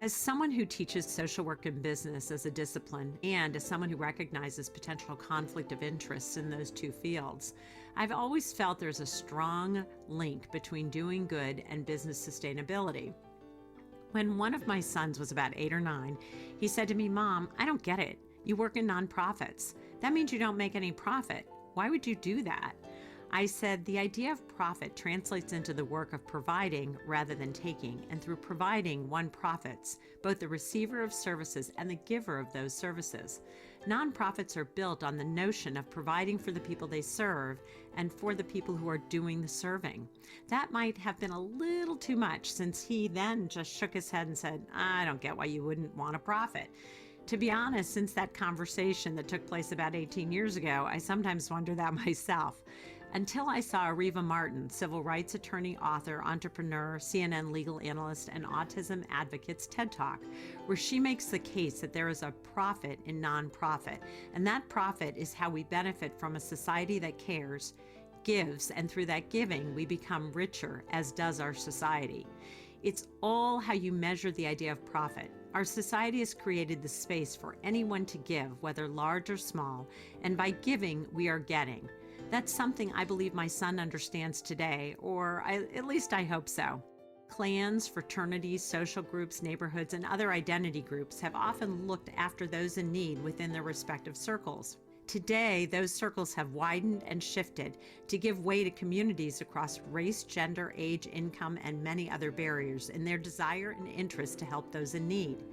As someone who teaches social work and business as a discipline, and as someone who recognizes potential conflict of interests in those two fields, I've always felt there's a strong link between doing good and business sustainability. When one of my sons was about 8 or 9, he said to me, "Mom, I don't get it. You work in nonprofits. That means you don't make any profit. Why would you do that?" I said, the idea of profit translates into the work of providing rather than taking, and through providing, one profits, both the receiver of services and the giver of those services. Nonprofits are built on the notion of providing for the people they serve and for the people who are doing the serving. That might have been a little too much, since he then just shook his head and said, "I don't get why you wouldn't want a profit." To be honest, since that conversation that took place about 18 years ago, I sometimes wonder that myself. Until I saw Areva Martin, civil rights attorney, author, entrepreneur, CNN legal analyst, and autism advocate's TED Talk, where she makes the case that there is a profit in nonprofit, and that profit is how we benefit from a society that cares, gives, and through that giving, we become richer, as does our society. It's all how you measure the idea of profit. Our society has created the space for anyone to give, whether large or small, and by giving, we are getting. That's something I believe my son understands today, or at least I hope so. Clans, fraternities, social groups, neighborhoods, and other identity groups have often looked after those in need within their respective circles. Today, those circles have widened and shifted to give way to communities across race, gender, age, income, and many other barriers in their desire and interest to help those in need.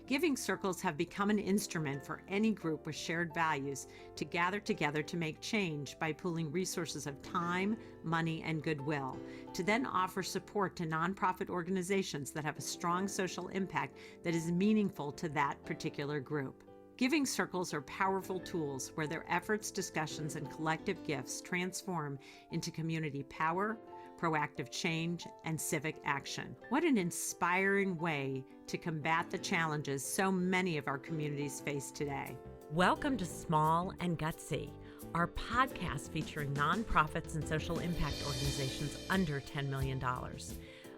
Giving circles have become an instrument for any group with shared values to gather together to make change by pooling resources of time, money, and goodwill, to then offer support to nonprofit organizations that have a strong social impact that is meaningful to that particular group. Giving circles are powerful tools where their efforts, discussions, and collective gifts transform into community power, proactive change, and civic action. What an inspiring way to combat the challenges so many of our communities face today. Welcome to Small and Gutsy, our podcast featuring nonprofits and social impact organizations under $10 million.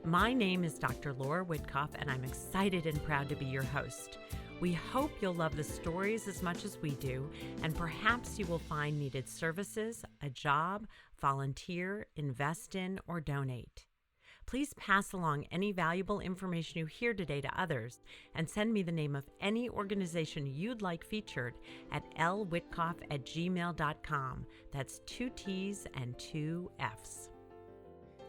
My name is Dr. Laura Whitkoff, and I'm excited and proud to be your host. We hope you'll love the stories as much as we do, and perhaps you will find needed services, a job, volunteer, invest in, or donate. Please pass along any valuable information you hear today to others, and send me the name of any organization you'd like featured at lwhitkoff@gmail.com. That's 2 T's and 2 F's.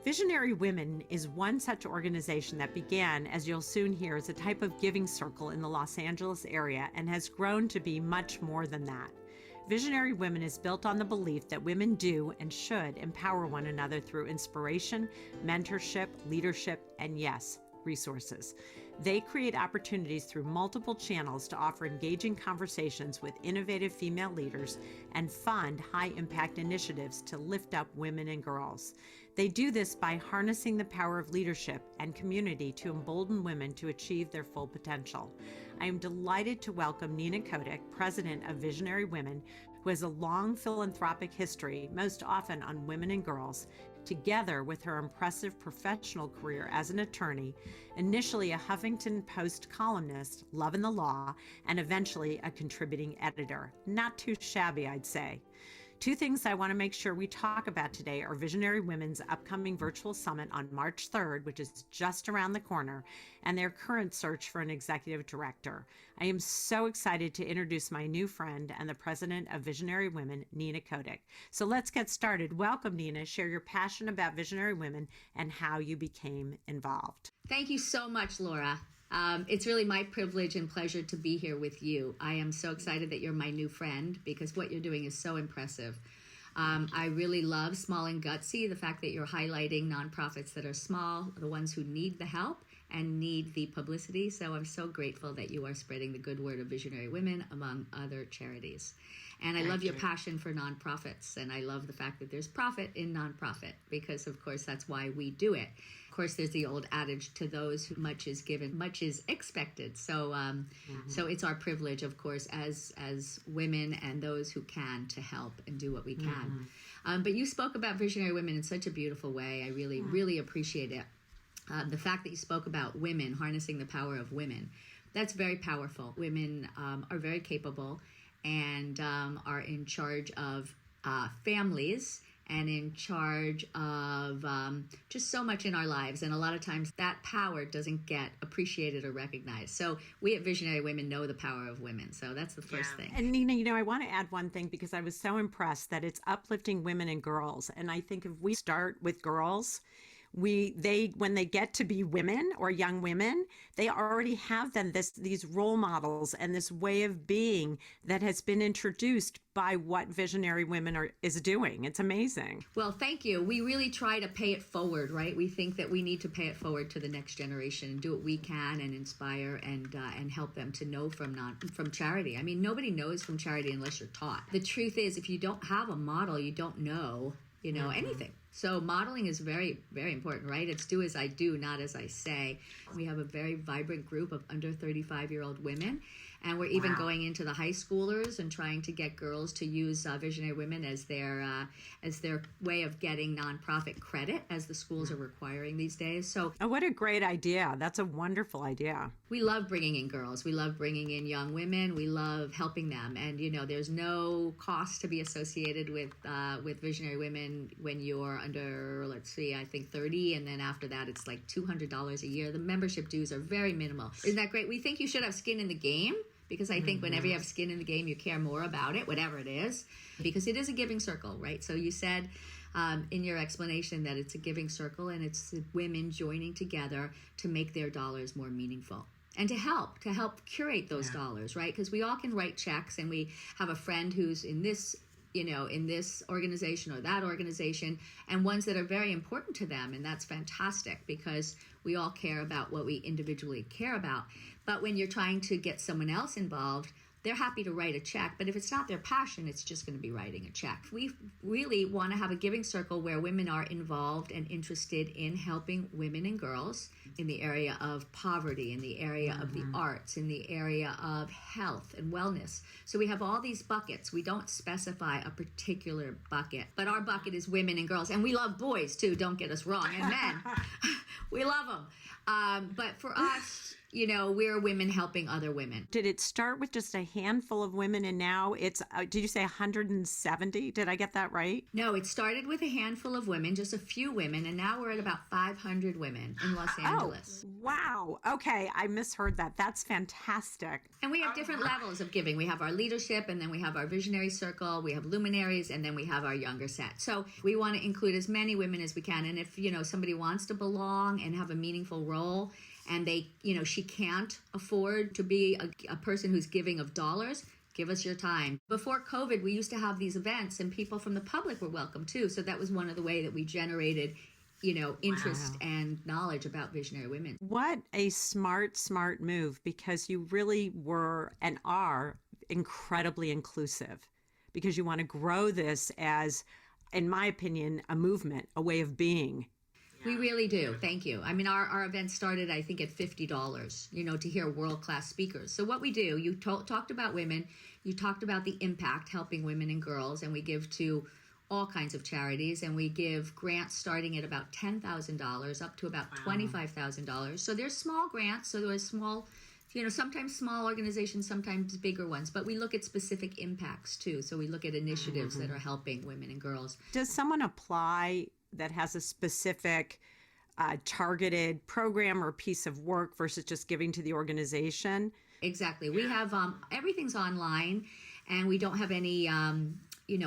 Visionary Women is one such organization that began, as you'll soon hear, as a type of giving circle in the Los Angeles area and has grown to be much more than that. Visionary Women is built on the belief that women do and should empower one another through inspiration, mentorship, leadership, and yes, resources. They create opportunities through multiple channels to offer engaging conversations with innovative female leaders and fund high-impact initiatives to lift up women and girls. They do this by harnessing the power of leadership and community to embolden women to achieve their full potential. I am delighted to welcome Nina Kotick, president of Visionary Women, who has a long philanthropic history, most often on women and girls, together with her impressive professional career as an attorney, initially a Huffington Post columnist, loving the law, and eventually a contributing editor. Not too shabby, I'd say. Two things I want to make sure we talk about today are Visionary Women's upcoming virtual summit on March 3rd, which is just around the corner, and their current search for an executive director. I am so excited to introduce my new friend and the president of Visionary Women, Nina Kotick. So let's get started. Welcome, Nina. Share your passion about Visionary Women and how you became involved. Thank you so much, Laura. It's really my privilege and pleasure to be here with you. I am so excited that you're my new friend because what you're doing is so impressive. I really love Small and Gutsy, the fact that you're highlighting nonprofits that are small, the ones who need the help and need the publicity. So I'm so grateful that you are spreading the good word of Visionary Women among other charities. And I love your passion for nonprofits. And I love the fact that there's profit in nonprofit because, of course, that's why we do it. Of course, there's the old adage, to those who much is given, much is expected. So so it's our privilege, of course, as women and those who can to help and do what we can. But you spoke about Visionary Women in such a beautiful way. I really, really appreciate it. The fact that you spoke about women, harnessing the power of women, that's very powerful. Women are very capable and are in charge of families and in charge of just so much in our lives. And a lot of times that power doesn't get appreciated or recognized. So we at Visionary Women know the power of women. So that's the first thing. And Nina, I want to add one thing because I was so impressed that it's uplifting women and girls. And I think if we start with girls, when they get to be women or young women, they already have these role models and this way of being that has been introduced by what Visionary Women is doing. It's amazing. Well, thank you. We really try to pay it forward, right? We think that we need to pay it forward to the next generation and do what we can and inspire and help them to know from charity. I mean, nobody knows from charity unless you're taught. The truth is, if you don't have a model, you don't know, anything. So modeling is very, very important, right? It's do as I do, not as I say. We have a very vibrant group of under 35-year-old women. And we're even going into the high schoolers and trying to get girls to use Visionary Women as their way of getting nonprofit credit, as the schools are requiring these days. So, what a great idea! That's a wonderful idea. We love bringing in girls. We love bringing in young women. We love helping them. And there's no cost to be associated with Visionary Women when you're under, let's see, I think 30, and then after that it's like $200 a year. The membership dues are very minimal. Isn't that great? We think you should have skin in the game. Because I think whenever you have skin in the game, you care more about it, whatever it is, because it is a giving circle, right? So you said in your explanation that it's a giving circle and it's women joining together to make their dollars more meaningful and to help curate those dollars, right? Because we all can write checks and we have a friend who's in this in this organization or that organization, and ones that are very important to them. And that's fantastic because we all care about what we individually care about. But when you're trying to get someone else involved, they're happy to write a check, but if it's not their passion, it's just going to be writing a check. We really want to have a giving circle where women are involved and interested in helping women and girls in the area of poverty, in the area of the arts, in the area of health and wellness. So we have all these buckets. We don't specify a particular bucket, but our bucket is women and girls. And we love boys too, don't get us wrong, and men. We love them. But for us, we're women helping other women. Did it start with just a handful of women and now it's, did you say 170? Did I get that right? No, it started with a handful of women, just a few women, and now we're at about 500 women in Los Angeles. Oh, wow. Okay, I misheard that. That's fantastic. And we have different levels of giving. We have our leadership, and then we have our visionary circle, we have luminaries, and then we have our younger set. So we want to include as many women as we can. And if, somebody wants to belong and have a meaningful role, and they, she can't afford to be a person who's giving of dollars, give us your time. Before COVID, we used to have these events and people from the public were welcome too. So that was one of the way that we generated, interest and knowledge about Visionary Women. What a smart move, because you really were and are incredibly inclusive, because you want to grow this as, in my opinion, a movement, a way of being. We really do. Thank you. I mean, our event started, I think, at $50, to hear world-class speakers. So what we do, you talked about women, you talked about the impact helping women and girls, and we give to all kinds of charities, and we give grants starting at about $10,000 up to about $25,000. So there's small grants, so there's small, sometimes small organizations, sometimes bigger ones, but we look at specific impacts too. So we look at initiatives that are helping women and girls. Does someone apply that has a specific targeted program or piece of work versus just giving to the organization? Exactly. We have everything's online, and we don't have any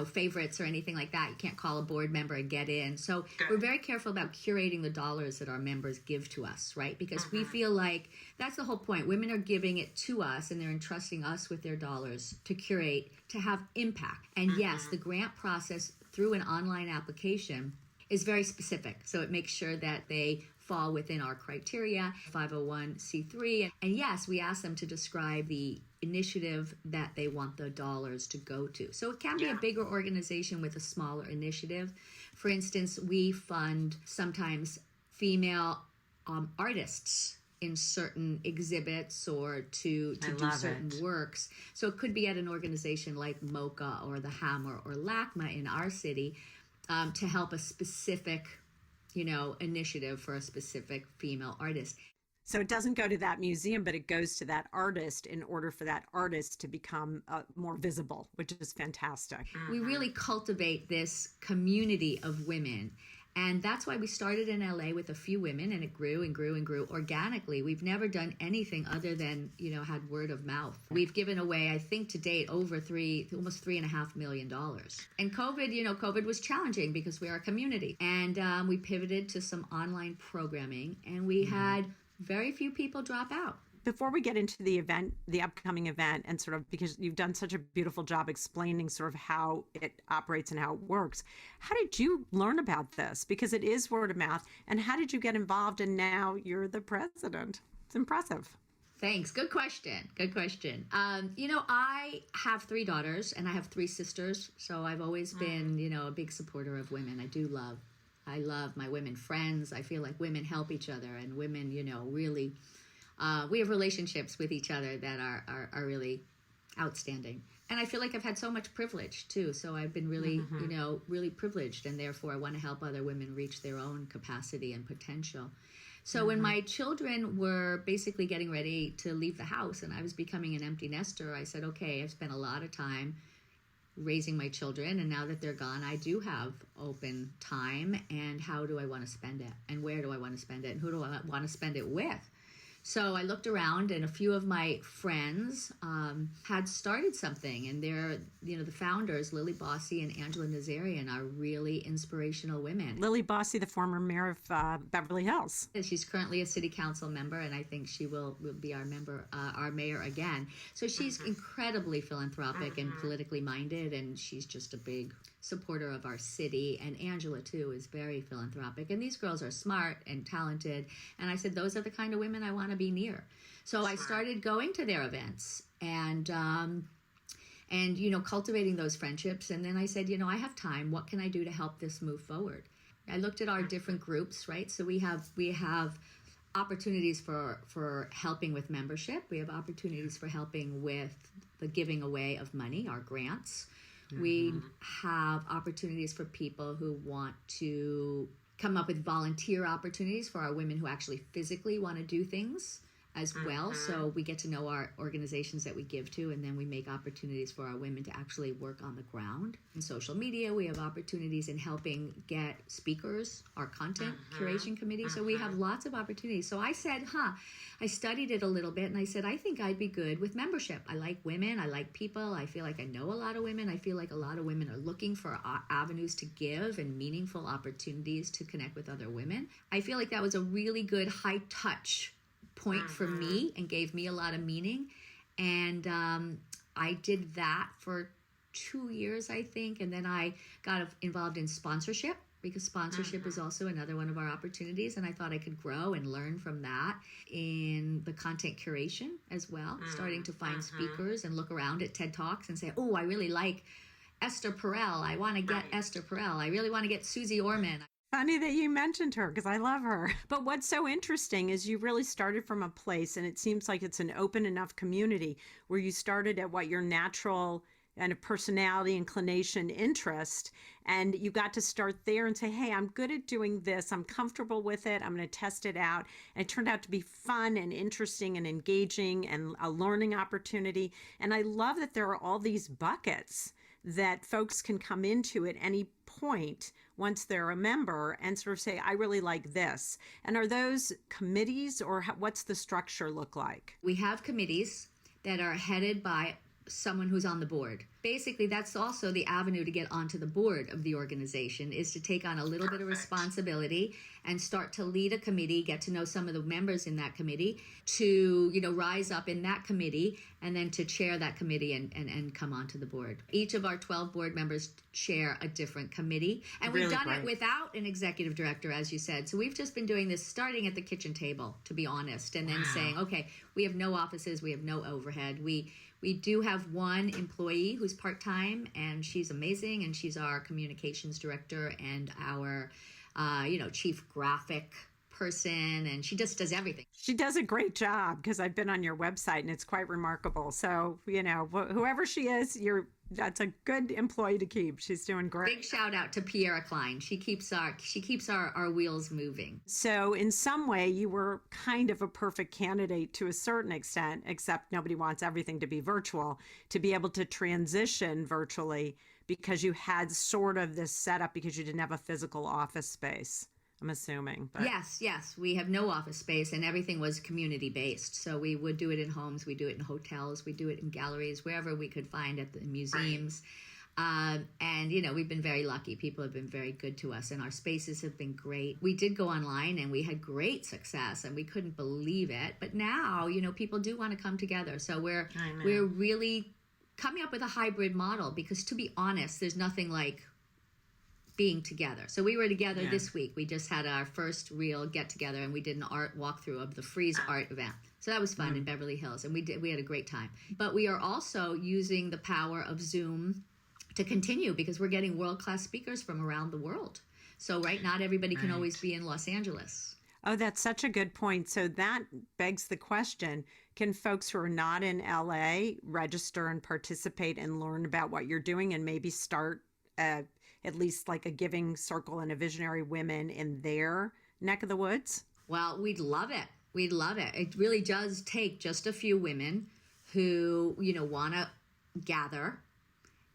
favorites or anything like that. You can't call a board member and get in. So we're very careful about curating the dollars that our members give to us, right? Because we feel like that's the whole point. Women are giving it to us, and they're entrusting us with their dollars to curate, to have impact. And yes, the grant process through an online application is very specific. So it makes sure that they fall within our criteria, 501c3. And yes, we ask them to describe the initiative that they want the dollars to go to. So it can be a bigger organization with a smaller initiative. For instance, we fund sometimes female artists in certain exhibits or to do certain works. So it could be at an organization like MoCA or the Hammer or LACMA in our city, to help a specific initiative for a specific female artist. So it doesn't go to that museum, but it goes to that artist in order for that artist to become more visible, which is fantastic. We really cultivate this community of women. And that's why we started in LA with a few women, and it grew and grew and grew organically. We've never done anything other than, had word of mouth. We've given away, I think to date, over almost $3.5 million. And COVID was challenging because we are a community. And we pivoted to some online programming, and we had very few people drop out. Before we get into the event, the upcoming event, and sort of because you've done such a beautiful job explaining sort of how it operates and how it works, how did you learn about this? Because it is word of mouth. And how did you get involved? And now you're the president. It's impressive. Thanks. Good question. I have 3 daughters and I have 3 sisters. So I've always been, a big supporter of women. I love my women friends. I feel like women help each other, and women, really, we have relationships with each other that are really outstanding. And I feel like I've had so much privilege too. So I've been really, really privileged, and therefore I want to help other women reach their own capacity and potential. So when my children were basically getting ready to leave the house and I was becoming an empty nester, I said, okay, I've spent a lot of time raising my children, and now that they're gone, I do have open time, and how do I want to spend it, and where do I want to spend it, and who do I want to spend it with? So I looked around, and a few of my friends had started something, and they're, the founders, Lily Bossy and Angela Nazarian, are really inspirational women. Lily Bossy, the former mayor of Beverly Hills. She's currently a city council member, and I think she will be our mayor again. So she's incredibly philanthropic and politically minded, and she's just a big supporter of our city. And Angela too is very philanthropic, and these girls are smart and talented, and I said those are the kind of women I want to be near. So I started going to their events and cultivating those friendships. And then I said, I have time. What can I do to help this move forward? I looked at our different groups, right? So we have opportunities for helping with membership. We have opportunities for helping with the giving away of money, our grants. We have opportunities for people who want to come up with volunteer opportunities for our women who actually physically want to do things as well. So we get to know our organizations that we give to, and then we make opportunities for our women to actually work on the ground. In social media, we have opportunities in helping get speakers, our content curation committee. So we have lots of opportunities. So I said, I studied it a little bit, and I said, I think I'd be good with membership. I like women. I like people. I feel like I know a lot of women. I feel like a lot of women are looking for avenues to give and meaningful opportunities to connect with other women. I feel like that was a really good high touch point for me and gave me a lot of meaning. And I did that for 2 years, I think. And then I got involved in sponsorship, because sponsorship is also another one of our opportunities. And I thought I could grow and learn from that in the content curation as well, starting to find speakers and look around at TED Talks and say, oh, I really like Esther Perel. I want to get Esther Perel. I really want to get Susie Orman. Funny that you mentioned her, because I love her. But what's so interesting is you really started from a place, and it seems like it's an open enough community where you started at what your natural and a personality, inclination, interest, and you got to start there and say, hey, I'm good at doing this. I'm comfortable with it. I'm going to test it out. And it turned out to be fun and interesting and engaging and a learning opportunity. And I love that there are all these buckets that folks can come into at any point once they're a member and sort of say, I really like this. And are those committees, or what's the structure look like? We have committees that are headed by someone who's on the board. Basically, that's also the avenue to get onto the board of the organization, is to take on a little bit of responsibility and start to lead a committee, get to know some of the members in that committee, to rise up in that committee, and then to chair that committee and come onto the board. Each of our 12 board members chair a different committee, and we've done it without an executive director, as you said. So we've just been doing this starting at the kitchen table, to be honest, and then saying, okay, we have no offices, we have no overhead. We do have one employee who's part-time, and she's amazing, and she's our communications director and our, chief graphic person, and she just does everything. She does a great job because I've been on your website and it's quite remarkable. So, whoever she is, that's a good employee to keep. She's doing great. Big shout out to Pierre Klein. She keeps our wheels moving. So in some way, you were kind of a perfect candidate to a certain extent, except nobody wants everything to be virtual, to be able to transition virtually because you had sort of this setup because you didn't have a physical office space, I'm assuming. But. Yes. We have no office space, and everything was community based. So we would do it in homes, we do it in hotels, we do it in galleries, wherever we could find at the museums. And, we've been very lucky. People have been very good to us, and our spaces have been great. We did go online, and we had great success, and we couldn't believe it. But now, people do want to come together. So we're really coming up with a hybrid model because, to be honest, there's nothing like being together. So we were together this week. We just had our first real get together, and we did an art walkthrough of the Freeze art event. So that was fun in Beverly Hills, and we had a great time. But we are also using the power of Zoom to continue because we're getting world-class speakers from around the world. So not everybody can always be in Los Angeles. Oh, that's such a good point. So that begs the question, can folks who are not in LA register and participate and learn about what you're doing and maybe start at least like a giving circle and a visionary women in their neck of the woods? Well, we'd love it. We'd love it. It really does take just a few women who, want to gather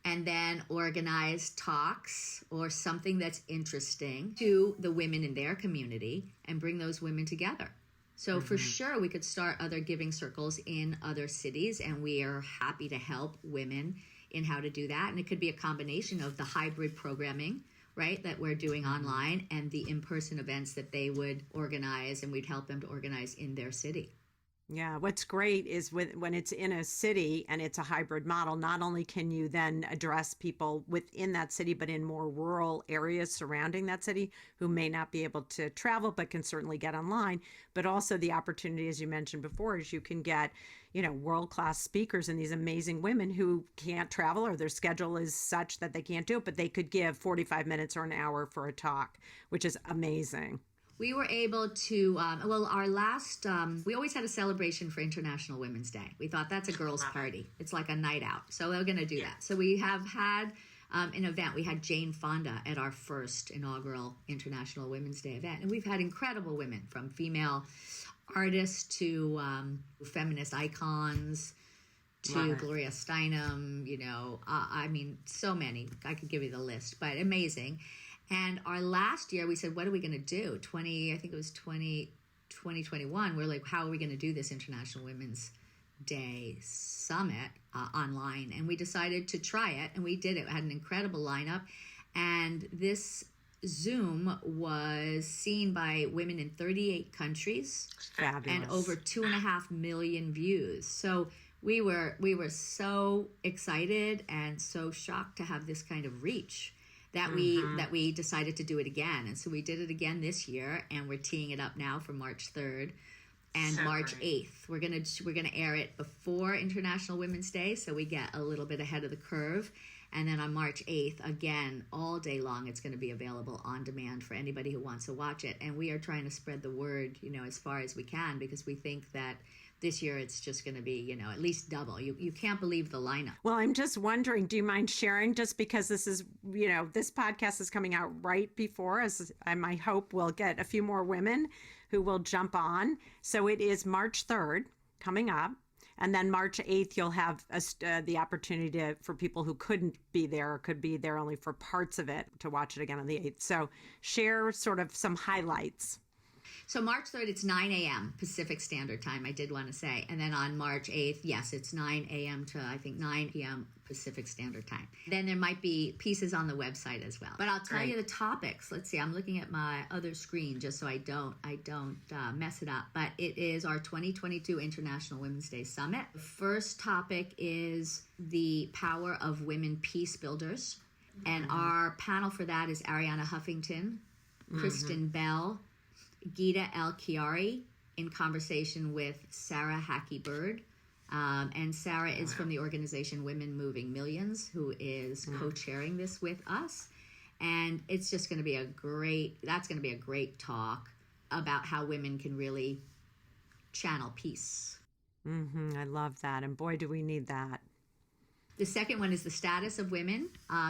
and then organize talks or something that's interesting to the women in their community and bring those women together. So for sure, we could start other giving circles in other cities, and we are happy to help women in how to do that. And it could be a combination of the hybrid programming, right, that we're doing online and the in-person events that they would organize, and we'd help them to organize in their city. Yeah, what's great is when it's in a city and it's a hybrid model, not only can you then address people within that city, but in more rural areas surrounding that city who may not be able to travel, but can certainly get online. But also the opportunity, as you mentioned before, is you can get, world-class speakers and these amazing women who can't travel or their schedule is such that they can't do it, but they could give 45 minutes or an hour for a talk, which is amazing. We were able to, our last, we always had a celebration for International Women's Day. We thought that's a girls' party. It's like a night out. So we're going to do that. So we have had an event. We had Jane Fonda at our first inaugural International Women's Day event. And we've had incredible women, from female artists to feminist icons to Gloria Steinem, so many. I could give you the list, but amazing. And our last year, we said, what are we going to do? 2021, we're like, how are we going to do this International Women's Day Summit online? And we decided to try it, and we did it. We had an incredible lineup. And this Zoom was seen by women in 38 countries. Fabulous. And over 2.5 million views. So we were so excited and so shocked to have this kind of reach that we decided to do it again. And so we did it again this year, and we're teeing it up now for March 3rd and March 8th. We're gonna air it before International Women's Day, so we get a little bit ahead of the curve. And then on March 8th, again, all day long, it's going to be available on demand for anybody who wants to watch it. And we are trying to spread the word, as far as we can, because we think that this year it's just going to be, at least double. You can't believe the lineup. Well, I'm just wondering, do you mind sharing, just because this is, this podcast is coming out right before, as I hope we'll get a few more women who will jump on. So it is March 3rd coming up. And then March 8th, you'll have the opportunity for people who couldn't be there or could be there only for parts of it to watch it again on the 8th. So share sort of some highlights. So March 3rd, it's 9 a.m. Pacific Standard Time, I did want to say. And then on March 8th, yes, it's 9 a.m. to, I think, 9 p.m. Pacific Standard Time. Then there might be pieces on the website as well. But I'll tell you the topics. Let's see, I'm looking at my other screen just so I don't mess it up. But it is our 2022 International Women's Day Summit. The first topic is the power of women peace builders. And our panel for that is Ariana Huffington, Kristen Bell, Gita El-Chiari, in conversation with Sarah Hackey-Bird. And Sarah is from the organization Women Moving Millions, who is co-chairing this with us. And it's just going to be a great talk about how women can really channel peace. I love that. And boy, do we need that. The second one is the status of women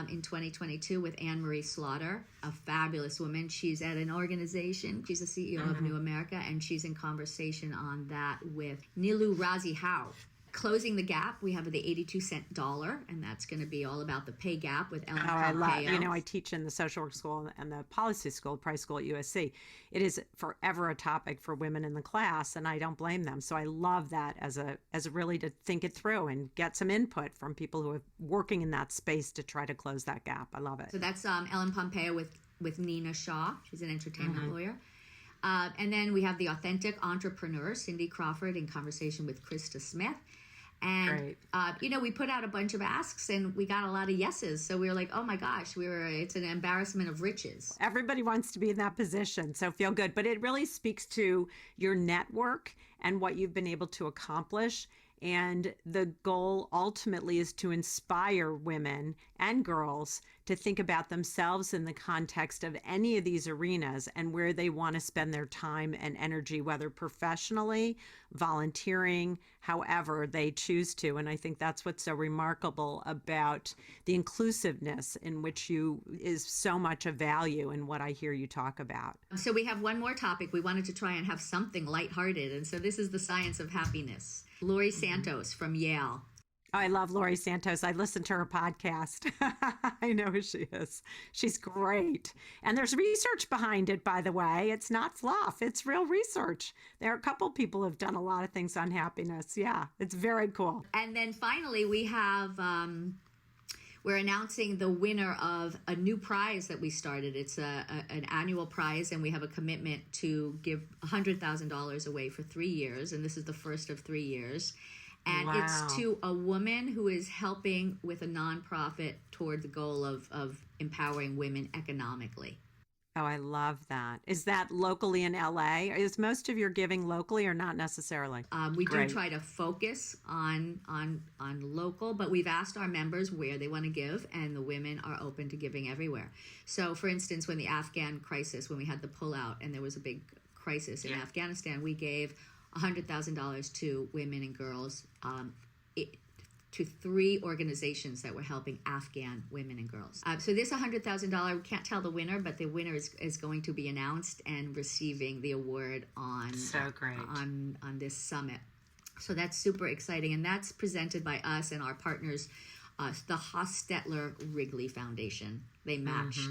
in 2022 with Anne Marie Slaughter, a fabulous woman. She's at an organization. She's the CEO of New America, and she's in conversation on that with Nilu Razi Howe. Closing the gap, we have the 82-cent dollar, and that's going to be all about the pay gap with Ellen Pompeo. I love, I teach in the social work school and the policy school, price school at USC. It is forever a topic for women in the class, and I don't blame them. So I love that as a really to think it through and get some input from people who are working in that space to try to close that gap. I love it. So that's Ellen Pompeo with Nina Shaw. She's an entertainment lawyer. And then we have the authentic entrepreneur, Cindy Crawford, in conversation with Krista Smith. And, we put out a bunch of asks and we got a lot of yeses. So we were like, oh my gosh, it's an embarrassment of riches. Everybody wants to be in that position. So feel good. But it really speaks to your network and what you've been able to accomplish. And the goal ultimately is to inspire women and girls to think about themselves in the context of any of these arenas and where they want to spend their time and energy, whether professionally, volunteering, however they choose to. And I think that's what's so remarkable about the inclusiveness in which is so much of value in what I hear you talk about. So we have one more topic. We wanted to try and have something lighthearted. And so this is the science of happiness. Lori Santos from Yale. I love Lori Santos. I listen to her podcast. I know who she is. She's great. And there's research behind it, by the way. It's not fluff. It's real research. There are a couple people who have done a lot of things on happiness. Yeah, it's very cool. And then finally, we have... we're announcing the winner of a new prize that we started. It's an annual prize, and we have a commitment to give $100,000 away for 3 years, and this is the first of 3 years. And it's to a woman who is helping with a nonprofit toward the goal of empowering women economically. Oh, I love that. Is that locally in LA? Is most of your giving locally or not necessarily? We do try to focus on local, but we've asked our members where they want to give, and the women are open to giving everywhere. So, for instance, when the Afghan crisis, when we had the pullout and there was a big crisis in Afghanistan, we gave $100,000 to women and girls to 3 organizations that were helping Afghan women and girls. So this $100,000, we can't tell the winner, but the winner is going to be announced and receiving the award on this summit. So that's super exciting, and that's presented by us and our partners, the Hostetler Wrigley Foundation. They matched.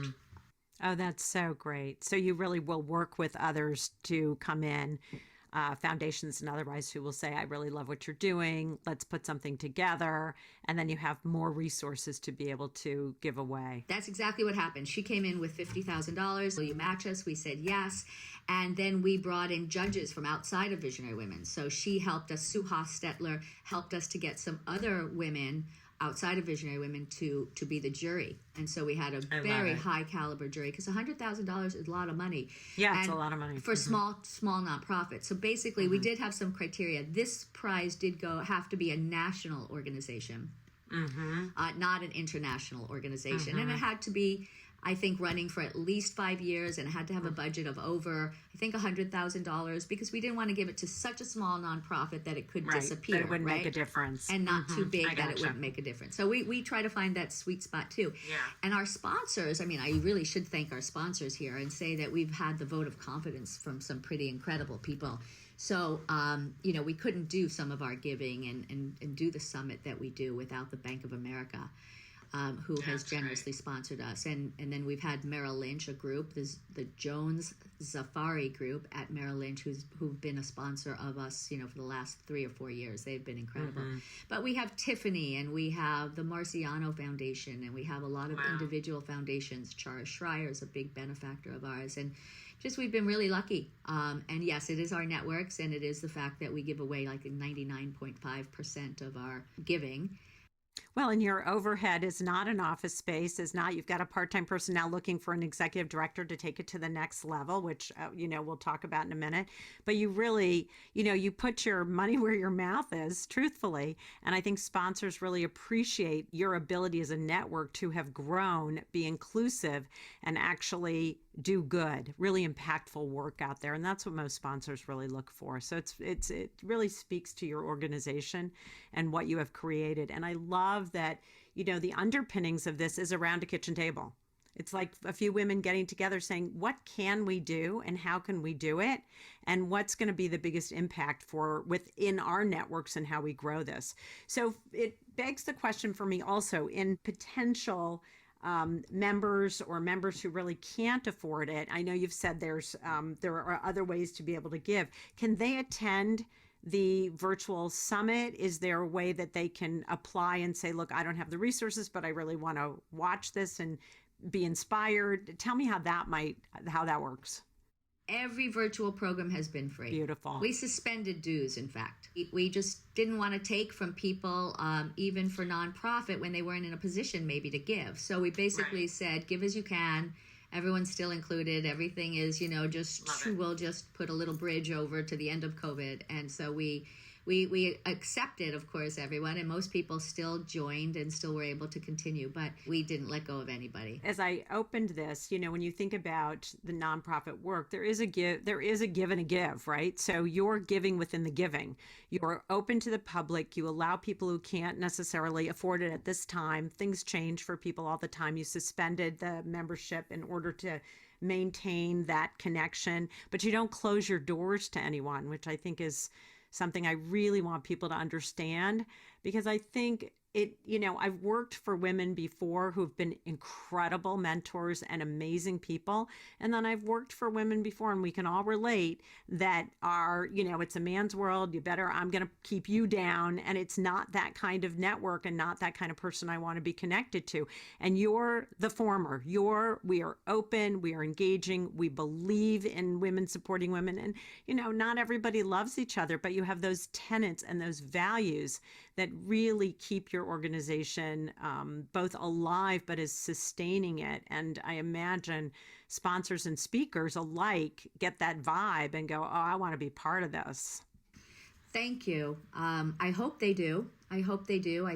Oh, that's so great. So you really will work with others to come in. Foundations and otherwise who will say, I really love what you're doing. Let's put something together. And then you have more resources to be able to give away. That's exactly what happened. She came in with $50,000. Will you match us? We said yes. And then we brought in judges from outside of Visionary Women. So she helped us, Sue Hostetler helped us to get some other women outside of Visionary Women to be the jury. And so we had a very high caliber jury, because $100,000 is a lot of money. Yeah, it's a lot of money. For small nonprofits. So basically we did have some criteria. This prize did have to be a national organization, not an international organization. And it had to be, I think, running for at least 5 years, and it had to have a budget of over, I think, $100,000, because we didn't want to give it to such a small nonprofit that it could disappear. That it wouldn't make a difference. And not too big that it wouldn't make a difference. So we try to find that sweet spot too. Yeah. And our sponsors, I mean, I really should thank our sponsors here and say that we've had the vote of confidence from some pretty incredible people. So, we couldn't do some of our giving and do the summit that we do without the Bank of America. Who has generously sponsored us. And then we've had Merrill Lynch, a group, the Jones Zafari group at Merrill Lynch, who've been a sponsor of us, for the last 3 or 4 years. They've been incredible. But we have Tiffany, and we have the Marciano Foundation, and we have a lot of individual foundations. Chara Schreier is a big benefactor of ours. And just we've been really lucky. And yes, it is our networks, and it is the fact that we give away like 99.5% of our giving. Well, and your overhead is not an office space, you've got a part-time person now looking for an executive director to take it to the next level, which, we'll talk about in a minute. But you really, you put your money where your mouth is, truthfully. And I think sponsors really appreciate your ability as a network to have grown, be inclusive, and actually do good, really impactful work out there. And that's what most sponsors really look for. So it really speaks to your organization and what you have created. And I love that, the underpinnings of this is around a kitchen table. It's like a few women getting together saying, what can we do and how can we do it? And what's going to be the biggest impact for within our networks and how we grow this? So it begs the question for me also in potential members or members who really can't afford it. I know you've said there are other ways to be able to give. Can they attend the virtual summit? Is there a way that they can apply and say, look, I don't have the resources, but I really want to watch this and be inspired? Tell me how that works. Every virtual program has been free. Beautiful. We suspended dues, in fact. We just didn't want to take from people, even for nonprofit, when they weren't in a position maybe to give. So we basically said, give as you can. Everyone's still included. Everything is, we'll just put a little bridge over to the end of COVID. And so we accepted, of course, everyone, and most people still joined and still were able to continue, but we didn't let go of anybody. As I opened this, when you think about the nonprofit work, there is a give and a give, right? So you're giving within the giving. You're open to the public. You allow people who can't necessarily afford it at this time. Things change for people all the time. You suspended the membership in order to maintain that connection, but you don't close your doors to anyone, which I think is something I really want people to understand, because I think I've worked for women before who've been incredible mentors and amazing people. And then I've worked for women before, and we can all relate that are, it's a man's world. I'm going to keep you down. And it's not that kind of network and not that kind of person I want to be connected to. And you're the former. We are open. We are engaging. We believe in women supporting women. And, not everybody loves each other, but you have those tenets and those values that really keep your organization both alive, but is sustaining it. And I imagine sponsors and speakers alike get that vibe and go, oh, I want to be part of this. Thank you. I hope they do. I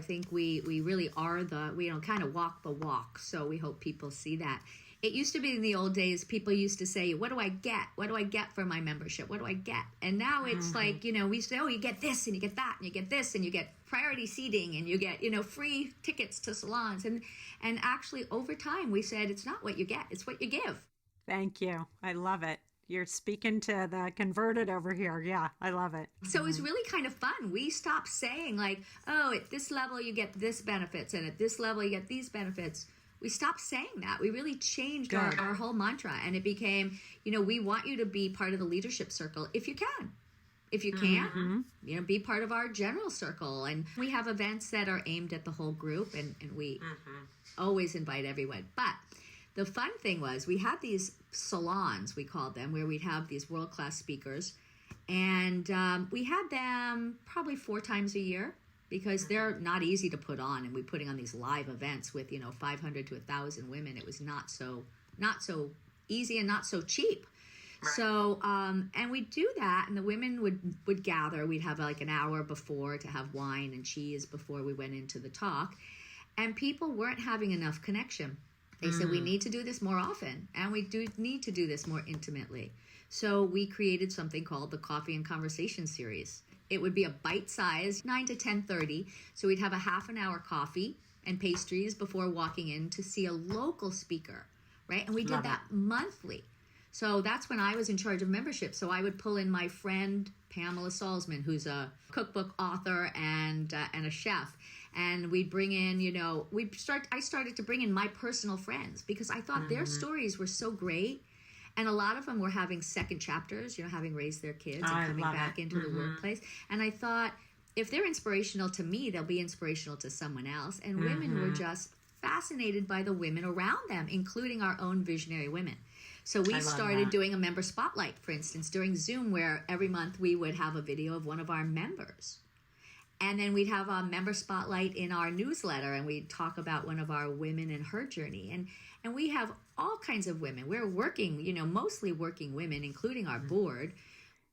think we really are kind of walk the walk. So we hope people see that. It used to be in the old days, people used to say, what do I get? What do I get for my membership? What do I get? And now it's like, we say, oh, you get this and you get that and you get this and you get priority seating and you get, free tickets to salons. And actually over time we said, it's not what you get, it's what you give. Thank you. I love it. You're speaking to the converted over here. Yeah, I love it. So it was really kind of fun. We stopped saying like, oh, at this level you get this benefits and at this level you get these benefits. We stopped saying that. We really changed our whole mantra, and it became, we want you to be part of the leadership circle if you can. If you can't, be part of our general circle. And we have events that are aimed at the whole group, and we always invite everyone. But the fun thing was we had these salons, we called them, where we'd have these world-class speakers. And we had them probably 4 times a year, because they're not easy to put on, and we're putting on these live events with 500 to 1,000 women. It was not so easy and not so cheap. Right. So and we'd do that, and the women would gather. We'd have like an hour before to have wine and cheese before we went into the talk, and people weren't having enough connection. They said, we need to do this more often, and we do need to do this more intimately. So we created something called the Coffee and Conversation Series. It would be a bite-sized 9 to 10:30. So we'd have a half an hour coffee and pastries before walking in to see a local speaker, right? And we did that monthly. So that's when I was in charge of membership. So I would pull in my friend Pamela Salzman, who's a cookbook author and a chef. And we'd bring in, I started to bring in my personal friends because I thought their stories were so great. And a lot of them were having second chapters, having raised their kids and coming back into the workplace. And I thought, if they're inspirational to me, they'll be inspirational to someone else. And women were just fascinated by the women around them, including our own visionary women. So we started doing a member spotlight, for instance, during Zoom, where every month we would have a video of one of our members. And then we'd have a member spotlight in our newsletter, and we'd talk about one of our women and her journey. And we have all kinds of women. We're working, mostly working women, including our board.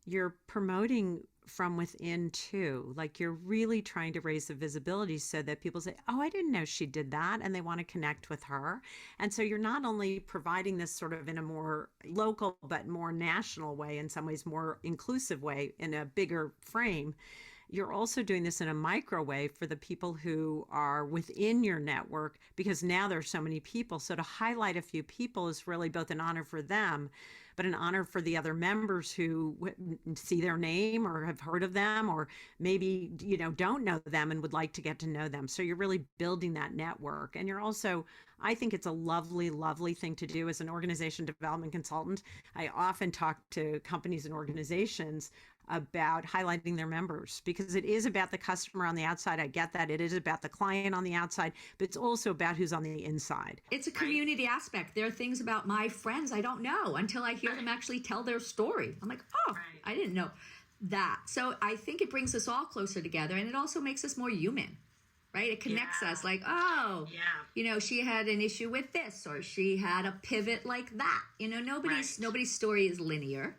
You're promoting from within too. Like you're really trying to raise the visibility so that people say, oh, I didn't know she did that. And they want to connect with her. And so you're not only providing this sort of in a more local, but more national way, in some ways, more inclusive way, in a bigger frame. You're also doing this in a micro way for the people who are within your network, because now there's so many people. So to highlight a few people is really both an honor for them, but an honor for the other members who see their name or have heard of them, or maybe, don't know them and would like to get to know them. So you're really building that network. And you're also, I think it's a lovely, lovely thing to do as an organization development consultant. I often talk to companies and organizations about highlighting their members, because it is about the customer on the outside. I get that. It is about the client on the outside, but it's also about who's on the inside. It's a community aspect. There are things about my friends I don't know until I hear them actually tell their story. I'm like, oh, I didn't know that. So I think it brings us all closer together, and it also makes us more human, right? It connects us like, oh, she had an issue with this, or she had a pivot like that. Nobody's story is linear.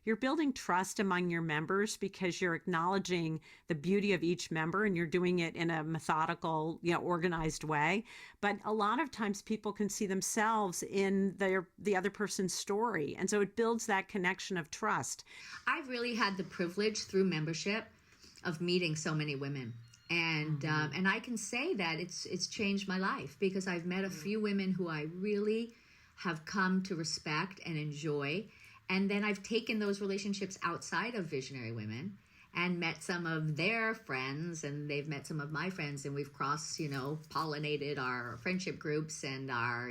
You're building trust among your members because you're acknowledging the beauty of each member, and you're doing it in a methodical, organized way. But a lot of times people can see themselves in the other person's story. And so it builds that connection of trust. I've really had the privilege through membership of meeting so many women. And and I can say that it's changed my life, because I've met a few women who I really have come to respect and enjoy. And then I've taken those relationships outside of Visionary Women and met some of their friends, and they've met some of my friends, and we've pollinated our friendship groups and our,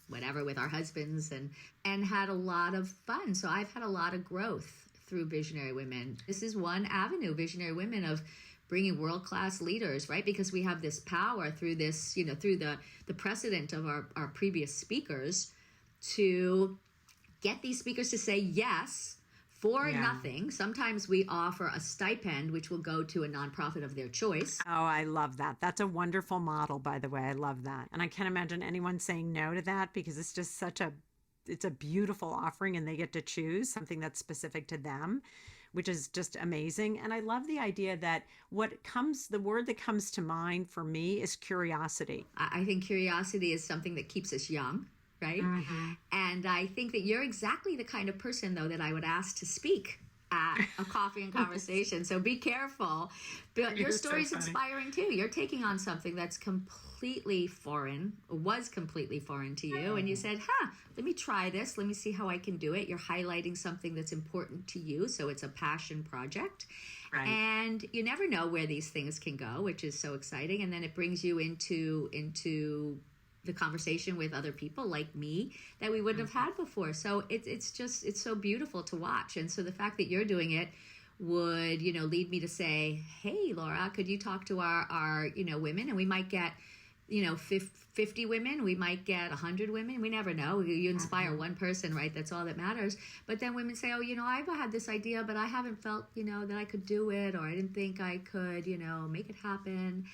whatever with our husbands, and had a lot of fun. So I've had a lot of growth through Visionary Women. This is one avenue, Visionary Women, of bringing world-class leaders, right? Because we have this power through this, through the precedent of our previous speakers, to get these speakers to say yes for nothing. Sometimes we offer a stipend, which will go to a nonprofit of their choice. Oh, I love that. That's a wonderful model, by the way. I love that. And I can't imagine anyone saying no to that, because it's just it's a beautiful offering, and they get to choose something that's specific to them, which is just amazing. And I love the idea that the word that comes to mind for me is curiosity. I think curiosity is something that keeps us young. Right? Mm-hmm. And I think that you're exactly the kind of person, though, that I would ask to speak at a coffee and conversation. So be careful. But your story's inspiring too. You're taking on something that's completely foreign, was completely foreign to you. And you said, let me try this. Let me see how I can do it. You're highlighting something that's important to you. So it's a passion project. Right. And you never know where these things can go, which is so exciting. And then it brings you into the conversation with other people like me that we wouldn't have had before. So it's so beautiful to watch. And so the fact that you're doing it would, lead me to say, hey, Laura, could you talk to our women? And we might get, 50 women. We might get 100 women. We never know. You inspire one person, right? That's all that matters. But then women say, oh, I've had this idea, but I haven't felt, that I could do it, or I didn't think I could, make it happen.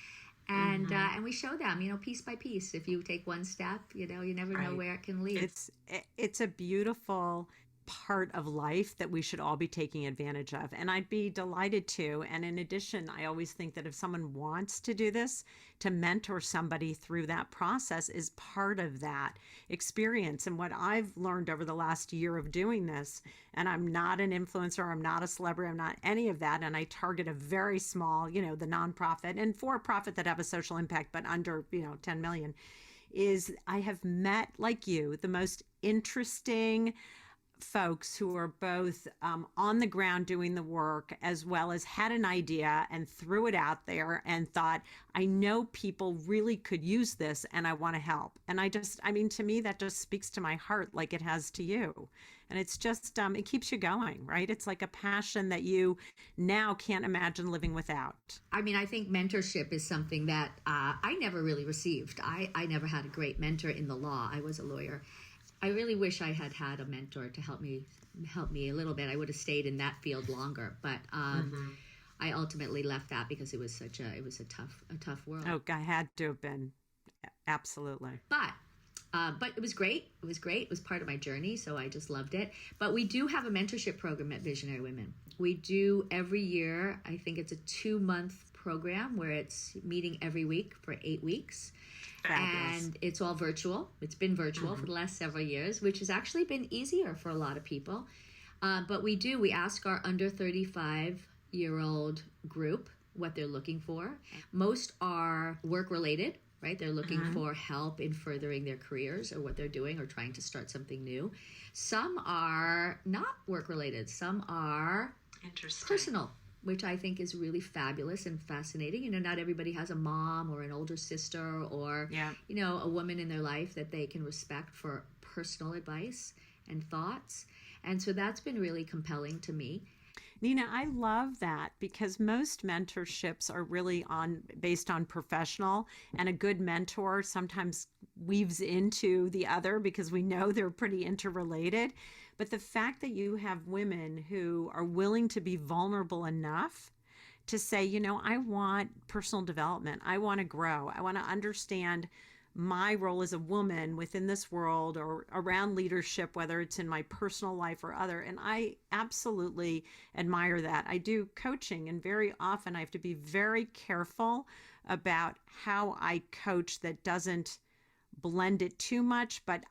And and we show them, piece by piece. If you take one step, you never know where it can lead. It's a beautiful part of life that we should all be taking advantage of. And I'd be delighted to. And in addition, I always think that if someone wants to do this, to mentor somebody through that process is part of that experience. And what I've learned over the last year of doing this, and I'm not an influencer, I'm not a celebrity, I'm not any of that. And I target a very small, the nonprofit and for-profit that have a social impact, but under, 10 million, is I have met, like you, the most interesting folks who are both on the ground doing the work, as well as had an idea and threw it out there and thought, I know people really could use this and I want to help. And to me, that just speaks to my heart like it has to you. And it's just, it keeps you going, right? It's like a passion that you now can't imagine living without. I think mentorship is something that I never really received. I never had a great mentor in the law. I was a lawyer. I really wish I had had a mentor to help me a little bit. I would have stayed in that field longer, but I ultimately left that because it was a tough world. Oh, I had to have been, absolutely. But But it was great. It was great. It was part of my journey, so I just loved it. But we do have a mentorship program at Visionary Women. We do every year. I think it's a 2-month program where it's meeting every week for 8 weeks. Fabulous. And it's all virtual. It's been virtual for the last several years, which has actually been easier for a lot of people. But we ask our under 35-year-old group what they're looking for. Most are work related, right? They're looking for help in furthering their careers or what they're doing or trying to start something new. Some are not work related. Some are personal, which I think is really fabulous and fascinating. You know, not everybody has a mom or an older sister or, you know, a woman in their life that they can respect for personal advice and thoughts. And so that's been really compelling to me. Nina, I love that because most mentorships are really based on professional, and a good mentor sometimes weaves into the other because we know they're pretty interrelated. But the fact that you have women who are willing to be vulnerable enough to say, you know, I want personal development. I want to grow. I want to understand my role as a woman within this world or around leadership, whether it's in my personal life or other. And I absolutely admire that. I do coaching, and very often I have to be very careful about how I coach that doesn't blend it too much. But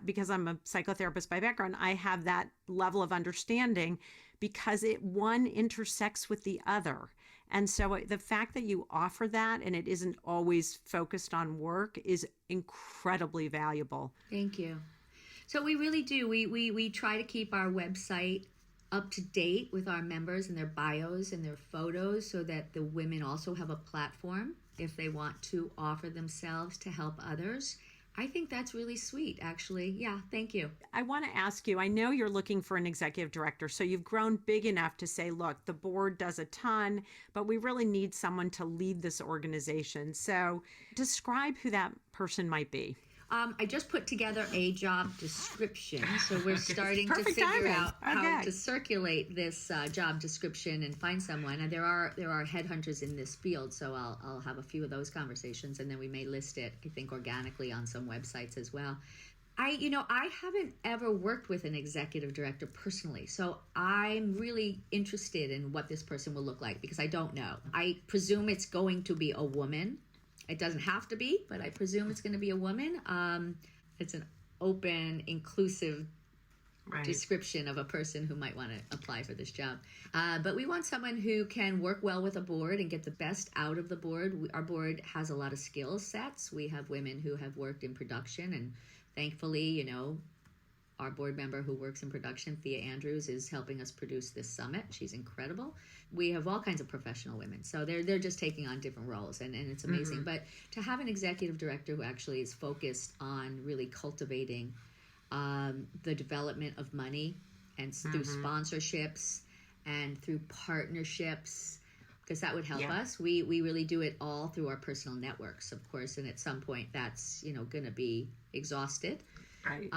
because I'm a psychotherapist by background, I have that level of understanding because one intersects with the other. And so the fact that you offer that and it isn't always focused on work is incredibly valuable. Thank you. So we really do. We try to keep our website up to date with our members and their bios and their photos so that the women also have a platform if they want to offer themselves to help others. I think that's really sweet, actually. Yeah, thank you. I want to ask you, I know you're looking for an executive director, so you've grown big enough to say, look, the board does a ton, but we really need someone to lead this organization. So describe who that person might be. I just put together a job description, so we're starting to Perfect figure timing. out how Okay. to circulate this job description and find someone. And there are headhunters in this field, so I'll have a few of those conversations, and then we may list it, I think, organically on some websites as well. I haven't ever worked with an executive director personally, so I'm really interested in what this person will look like because I don't know. I presume it's going to be a woman. It doesn't have to be, but I presume it's going to be a woman. It's an open, inclusive description of a person who might want to apply for this job. But we want someone who can work well with a board and get the best out of the board. Our board has a lot of skill sets. We have women who have worked in production, and thankfully, you know, our board member who works in production, Thea Andrews, is helping us produce this summit. She's incredible. We have all kinds of professional women. So they're just taking on different roles, and it's amazing. But to have an executive director who actually is focused on really cultivating the development of money and through sponsorships and through partnerships, because that would help us. We really do it all through our personal networks, of course, and at some point that's, you know, going to be exhausted. Right.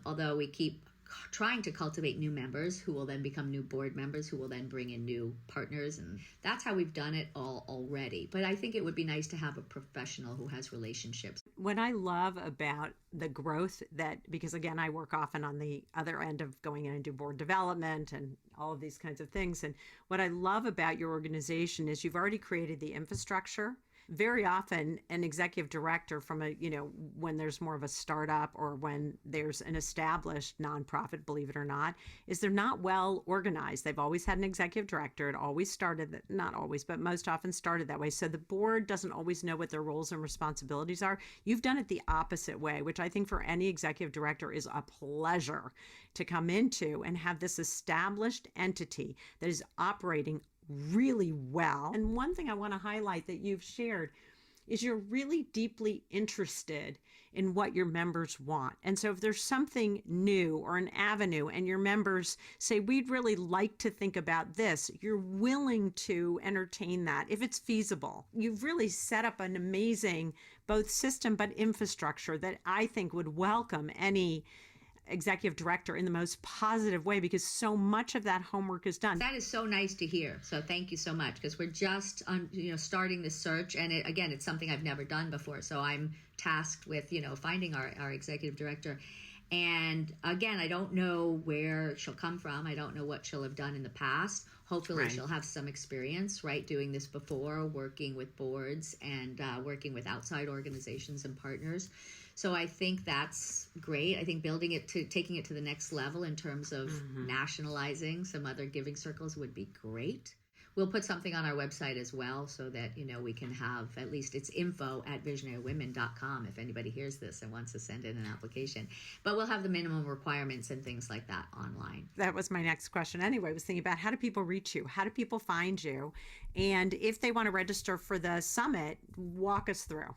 Although we keep trying to cultivate new members who will then become new board members who will then bring in new partners, and that's how we've done it all already. But I think it would be nice to have a professional who has relationships. What I love about the growth because again, I work often on the other end of going in and do board development and all of these kinds of things. And what I love about your organization is you've already created the infrastructure. Very often an executive director from when there's more of a startup or when there's an established nonprofit, believe it or not, is they're not well organized. They've always had an executive director. It always started, not always, but most often started that way. So the board doesn't always know what their roles and responsibilities are. You've done it the opposite way, which I think for any executive director is a pleasure to come into and have this established entity that is operating really well. And one thing I want to highlight that you've shared is you're really deeply interested in what your members want. And so if there's something new or an avenue and your members say, we'd really like to think about this, you're willing to entertain that if it's feasible. You've really set up an amazing both system but infrastructure that I think would welcome any executive director in the most positive way, because so much of that homework is done. That is so nice to hear. So thank you so much, because we're just starting this search, and again, it's something I've never done before. So I'm tasked with finding our executive director. And again, I don't know where she'll come from. I don't know what she'll have done in the past. Hopefully Right. she'll have some experience, right, doing this before, working with boards and working with outside organizations and partners. So I think that's great. I think taking it to the next level in terms of nationalizing some other giving circles would be great. We'll put something on our website as well, so that we can have, at least it's info@visionarywomen.com if anybody hears this and wants to send in an application. But we'll have the minimum requirements and things like that online. That was my next question. Anyway, I was thinking about, how do people reach you? How do people find you? And if they want to register for the summit, walk us through.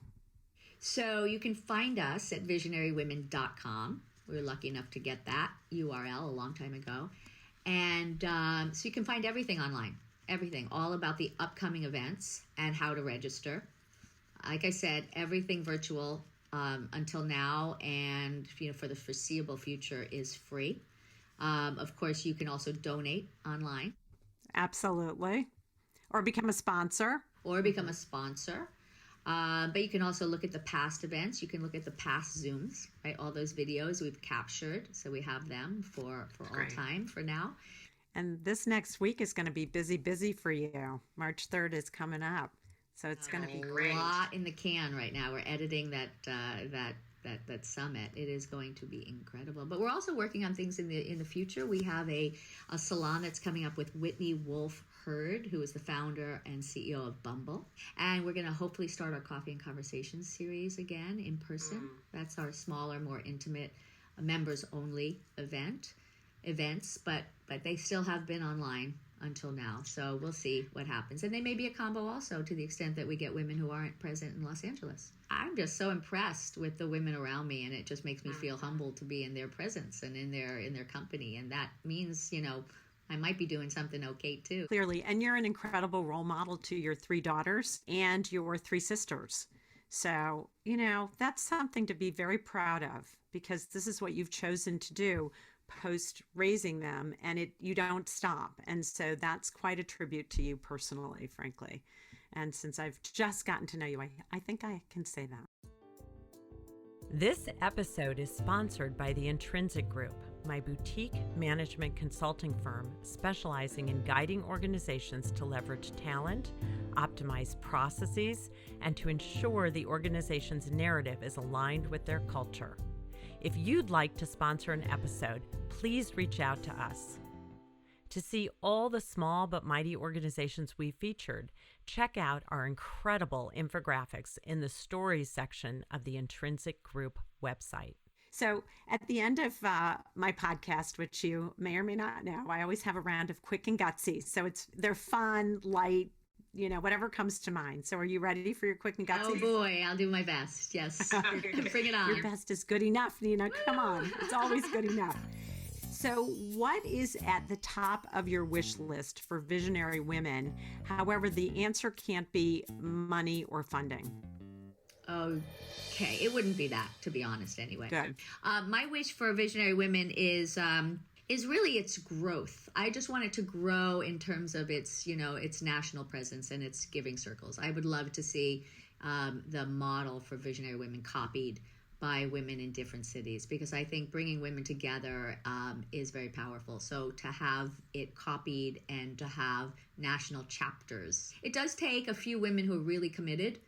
So you can find us at visionarywomen.com. We were lucky enough to get that URL a long time ago. And so you can find everything online, everything, all about the upcoming events and how to register. Like I said, everything virtual until now, and for the foreseeable future is free. Of course, you can also donate online. Absolutely. Or become a sponsor. But you can also look at the past events. You can look at the past Zooms, right? All those videos we've captured. So we have them for all time for now. And this next week is going to be busy for you. March 3rd is coming up. So it's going to be great. A lot in the can right now. We're editing that summit. It is going to be incredible. But we're also working on things in the future. We have a salon that's coming up with Whitney Wolfe Hurd, who is the founder and CEO of Bumble. And we're going to hopefully start our Coffee and Conversations series again in person. That's our smaller, more intimate, members-only events, but they still have been online until now. So we'll see what happens. And they may be a combo also, to the extent that we get women who aren't present in Los Angeles. I'm just so impressed with the women around me, and it just makes me feel humbled to be in their presence and in their company. And that means, I might be doing something okay too. Clearly. And you're an incredible role model to your 3 daughters and your 3 sisters. So, that's something to be very proud of, because this is what you've chosen to do post raising them, and you don't stop. And so that's quite a tribute to you personally, frankly. And since I've just gotten to know you, I think I can say that. This episode is sponsored by the Intrinsic Group, my boutique management consulting firm specializing in guiding organizations to leverage talent, optimize processes, and to ensure the organization's narrative is aligned with their culture. If you'd like to sponsor an episode, please reach out to us. To see all the small but mighty organizations we featured, check out our incredible infographics in the stories section of the Intrinsic Group website. So at the end of my podcast, which you may or may not know, I always have a round of quick and gutsy. So they're fun, light, whatever comes to mind. So are you ready for your quick and gutsy? Oh boy, I'll do my best. Yes. Bring it on. Your best is good enough, Nina. Come on. It's always good enough. So what is at the top of your wish list for visionary women? However, the answer can't be money or funding. Okay, it wouldn't be that, to be honest, anyway. Good. My wish for visionary women is really its growth. I just want it to grow in terms of its national presence and its giving circles. I would love to see the model for visionary women copied by women in different cities, because I think bringing women together is very powerful. So to have it copied and to have national chapters, it does take a few women who are really committed,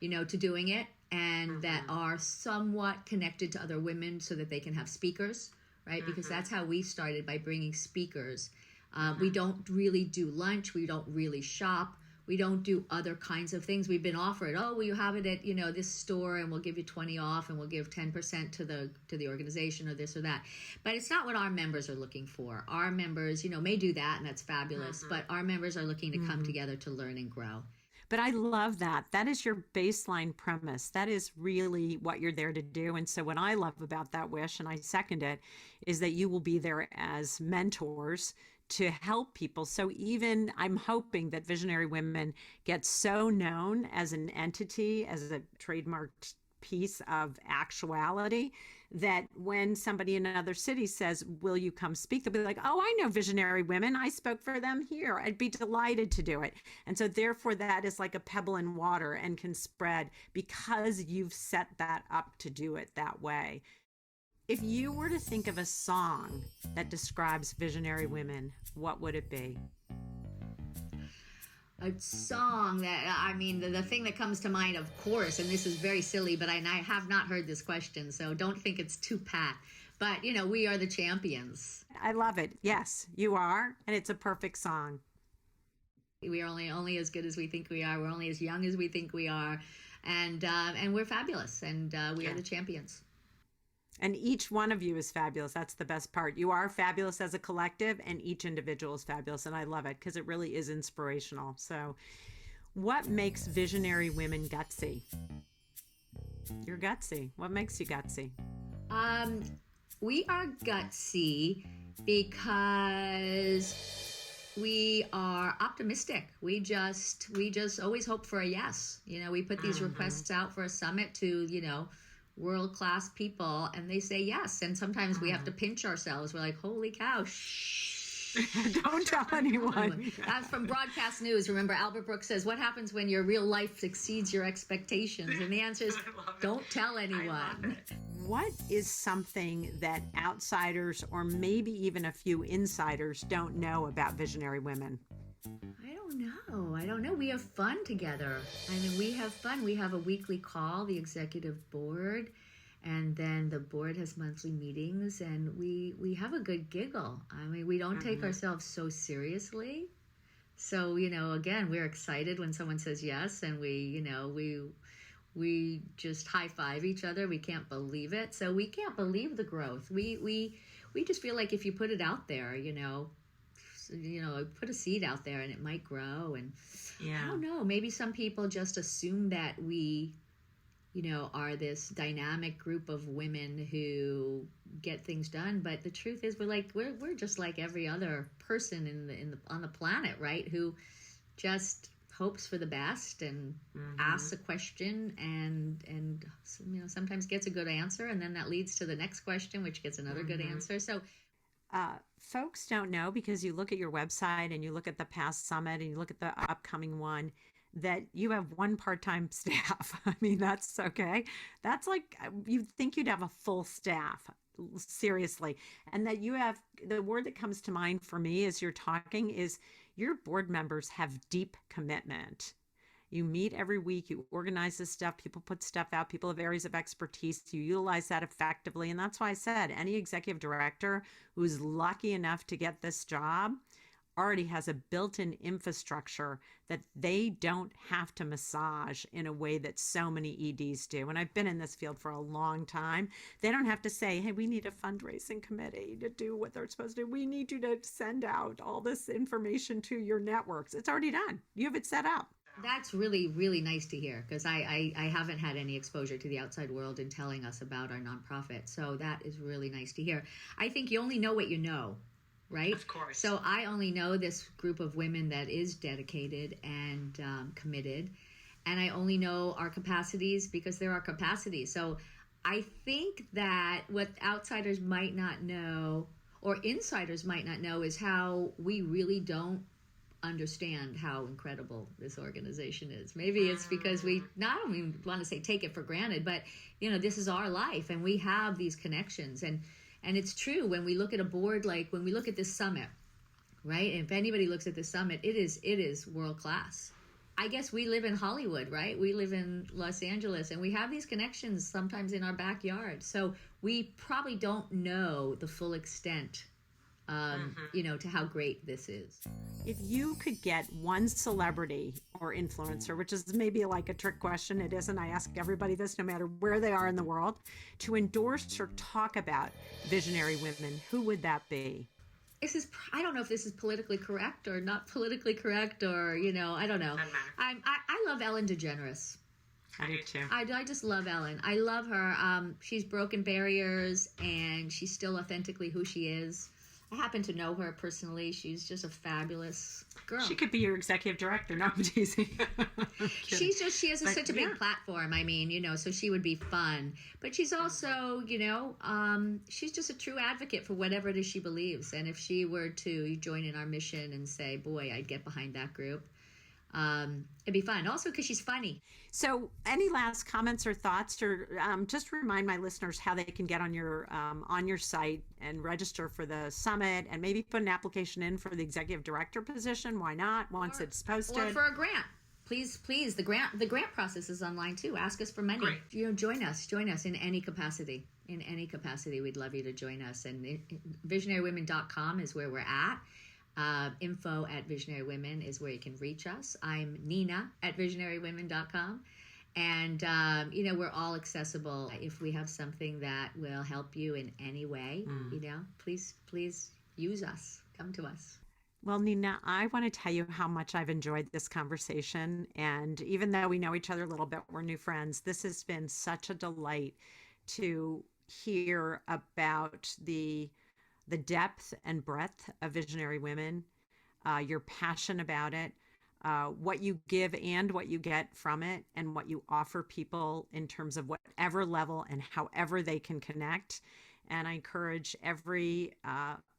to doing it, and that are somewhat connected to other women so that they can have speakers, right? Because that's how we started, by bringing speakers. We don't really do lunch. We don't really shop. We don't do other kinds of things. We've been offered, will you have it at, this store, and we'll give you 20 off, and we'll give 10% to the organization, or this or that. But it's not what our members are looking for. Our members, may do that, and that's fabulous. But our members are looking to come together to learn and grow. But I love that. That is your baseline premise. That is really what you're there to do. And so what I love about that wish, and I second it, is that you will be there as mentors to help people. So even I'm hoping that Visionary Women get so known as an entity, as a trademarked piece of actuality that when somebody in another city says, will you come speak? They'll be like, oh, I know visionary women. I spoke for them here. I'd be delighted to do it. And so therefore that is like a pebble in water and can spread because you've set that up to do it that way. If you were to think of a song that describes visionary women, what would it be? A song that, I mean, the thing that comes to mind, of course, and this is very silly, but I have not heard this question, so don't think it's too pat. But, you know, we are the champions. I love it. Yes, you are. And it's a perfect song. We are only as good as we think we are. We're only as young as we think we are. And we're fabulous. And we are the champions. And each one of you is fabulous. That's the best part. You are fabulous as a collective, and each individual is fabulous. And I love it because it really is inspirational. So what makes visionary women gutsy? You're gutsy. What makes you gutsy? We are gutsy because we are optimistic. We just always hope for a yes. You know, we put these requests out for a summit to, you know, world-class people, and they say yes. And sometimes we have to pinch ourselves. We're like, holy cow, shh. Don't tell anyone. That's from broadcast news. Remember, Albert Brooks says, what happens when your real life exceeds your expectations? And the answer is, don't tell anyone. What is something that outsiders or maybe even a few insiders don't know about visionary women? I don't know. We have fun together. I mean, we have fun. We have a weekly call, the executive board, and then the board has monthly meetings, and we have a good giggle. I mean, we don't take ourselves so seriously. So, you know, again, we're excited when someone says yes, and we just high five each other. We can't believe it. So we can't believe the growth. We just feel like if you put it out there, you know, put a seed out there and it might grow. And I don't know, maybe some people just assume that we, you know, are this dynamic group of women who get things done. But the truth is we're just like every other person on the planet, right? Who just hopes for the best and asks a question and you know, sometimes gets a good answer, and then that leads to the next question, which gets another good answer. So folks don't know, because you look at your website and you look at the past summit and you look at the upcoming one, that you have one part-time staff. I mean, that's okay. That's like, you'd think you'd have a full staff, seriously. And that you have, the word that comes to mind for me as you're talking is your board members have deep commitment. You meet every week, you organize this stuff, people put stuff out, people have areas of expertise, you utilize that effectively. And that's why I said any executive director who's lucky enough to get this job already has a built-in infrastructure that they don't have to massage in a way that so many EDs do. And I've been in this field for a long time. They don't have to say, hey, we need a fundraising committee to do what they're supposed to do. We need you to send out all this information to your networks. It's already done. You have it set up. That's really, really nice to hear, because I haven't had any exposure to the outside world in telling us about our nonprofit. So that is really nice to hear. I think you only know what you know, right? Of course. So I only know this group of women that is dedicated and committed. And I only know our capacities because there are capacities. So I think that what outsiders might not know, or insiders might not know, is how we really don't understand how incredible this organization is. Maybe it's because we not only want to say take it for granted, but you know, this is our life and we have these connections. And it's true when we look at a board, like when we look at this summit, right? And if anybody looks at this summit, it is world class. I guess we live in Hollywood, right? We live in Los Angeles, and we have these connections sometimes in our backyard. So we probably don't know the full extent you know, to how great this is. If you could get one celebrity or influencer, which is maybe like a trick question, it isn't, I ask everybody this no matter where they are in the world, to endorse or talk about visionary women, who would that be? I don't know if this is politically correct or not politically correct, or, you know, I don't know. I love Ellen DeGeneres. I do too. I just love Ellen. I love her. She's broken barriers and she's still authentically who she is. I happen to know her personally. She's just a fabulous girl. She could be your executive director. No, I'm teasing. She has such a big platform. I mean, so she would be fun. But she's also, she's just a true advocate for whatever it is she believes. And if she were to join in our mission and say, boy, I'd get behind that group, it'd be fun. Also because she's funny. So any last comments or thoughts, or just remind my listeners how they can get on your site and register for the summit, and maybe put an application in for the executive director position. Why not, once it's posted? Or for a grant. Please, the grant process is online too. Ask us for money. Great. Join us in any capacity. In any capacity, we'd love you to join us. And visionarywomen.com is where we're at. Info at Visionary Women is where you can reach us. I'm Nina at visionarywomen.com. And, we're all accessible. If we have something that will help you in any way, please use us. Come to us. Well, Nina, I want to tell you how much I've enjoyed this conversation. And even though we know each other a little bit, we're new friends, this has been such a delight to hear about the depth and breadth of Visionary Women, your passion about it, what you give and what you get from it, and what you offer people in terms of whatever level and however they can connect. And I encourage every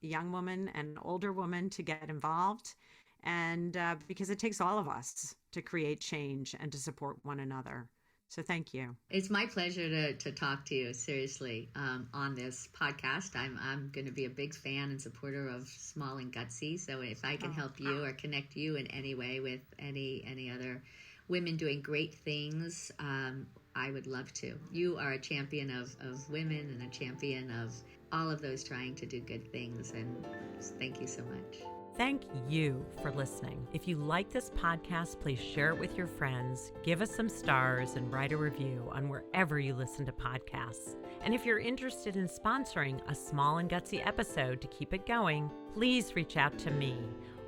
young woman and older woman to get involved, and because it takes all of us to create change and to support one another. So thank you. It's my pleasure to talk to you, seriously, on this podcast. I'm going to be a big fan and supporter of Small and Gutsy. So if I can help you or connect you in any way with any other women doing great things, I would love to. You are a champion of women and a champion of all of those trying to do good things. And thank you so much. Thank you for listening. If you like this podcast, please share it with your friends, give us some stars, and write a review on wherever you listen to podcasts. And if you're interested in sponsoring a Small and Gutsy episode to keep it going, please reach out to me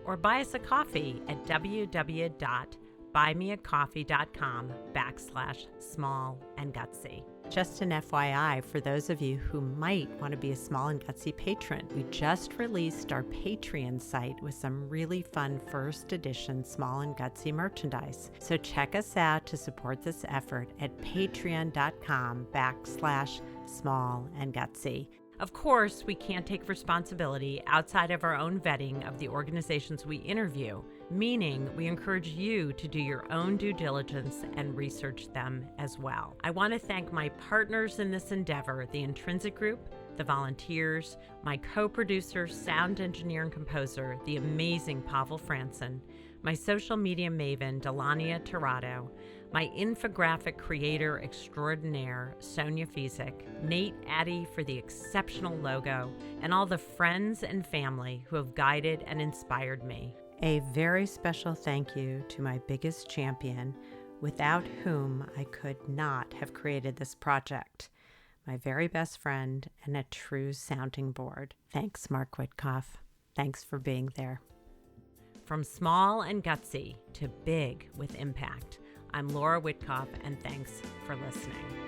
or buy us a coffee at www.buymeacoffee.com/small-and-gutsy. Just an FYI, for those of you who might want to be a Small and Gutsy patron, we just released our Patreon site with some really fun first edition Small and Gutsy merchandise. So check us out to support this effort at patreon.com/small-and-gutsy. Of course, we can't take responsibility outside of our own vetting of the organizations we interview, meaning we encourage you to do your own due diligence and research them as well. I want to thank my partners in this endeavor, the Intrinsic Group, the volunteers, my co-producer, sound engineer, and composer, the amazing Pavel Franson, my social media maven, Delania Tirado, my infographic creator extraordinaire, Sonia Fizek, Nate Addy for the exceptional logo, and all the friends and family who have guided and inspired me. A very special thank you to my biggest champion, without whom I could not have created this project, my very best friend and a true sounding board. Thanks, Mark Witkoff. Thanks for being there. From small and gutsy to big with impact, I'm Laura Witkoff, and thanks for listening.